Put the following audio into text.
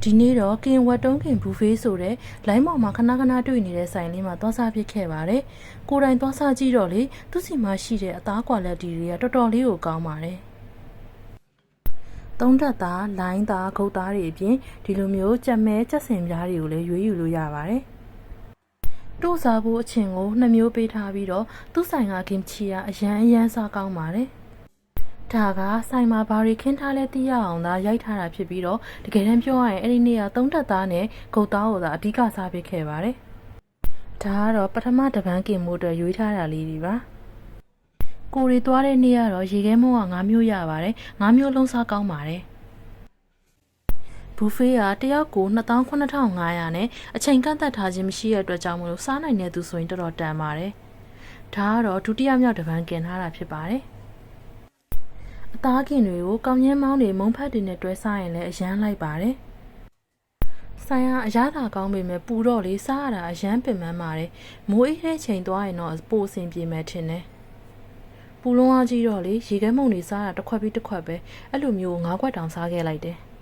ဒီနေ့တော့ကင်ဝတ်တုံးခင်ဘူဖေးဆိုတဲ့လိုင်းပေါ်မှာခဏခဏတွေ့နေတဲ့ဆိုင်လေးမှာသွားစားဖြစ်ခဲ့ပါတယ်။ကိုယ်တိုင်သွားစားကြည့်တော့လေသူစီမှာရှိတဲ့အသားကွာလက်တီတွေကတော်တော်လေးကိုကောင်းပါတယ်။သုံးတက်သား၊လိုင်းသား၊ခုတ်သားတွေအပြင်ဒီလိုမျိုးကြက်မဲကြက်စင်ပြားတွေကိုလည်းရွေးယူလို့ရပါတယ်။တို့စားဖို့အချင်းကို2မျိုးပေးထားပြီးတော့သူ့ဆိုင်ကကင်ချီကအရန်စားကောင်းပါတယ်။ဒါကဆိုင်မှာဘာတွေခင်းထားလဲသိရအောင်သာရိုက်ထားတာဖြစ်ပြီးတော့တကယ်တမ်းပြောရရင်အဲ့ဒီနေ့ကသုံးတက်သားနဲ့ဂုတ်သားကိုသာအဓိကစားပေးခဲ့ပါတယ်။ဒါကတော့ပထမတပန်းကင်မို့အတွက်ရွေးထားတာလေးတွေပါ။ကိုရီသွားတဲ့နေ့ကတော့ရေခဲမုံက9မျိုးရပါတယ်။9မျိုးလုံးစားကောင်းပါတယ်။ဘူဖေးကတယောက်ကို28,500နဲ့အချိန်ကန့်သက်ထားခြင်းမရှိတဲ့အတွက်ကြောင့်မလို့စားနိုင်တဲ့သူဆိုရင်တော်တော်တန်ပါတယ်။ဒါကတော့ဒုတိယမြောက်တပန်းကင်ထားတာဖြစ်ပါတယ်။အသားကင်တွေကိုကောင်းကျင်းမောင်းတွေမုံဖက်တွေနဲ့တွဲစားရင်လည်းအရန်လိုက်ပါတယ်။ဆိုင်ကအရသာကောင်းပေမဲ့ပူတော့လေစားရတာအရန်ပင်ပန်းပါတယ်။မိုးအေးတဲ့ချိန်သွားရင်တော့ပိုအဆင်ပြေမယ်ထင်တယ်။ပူလုံးအားကြီးတော့လေရေခဲမုံတွေစားတာတစ်ခွက်ပြီးတစ်ခွက်ပဲအဲ့လိုမျိုး9ခွက်တောင်စားခဲ့လိုက်တယ်။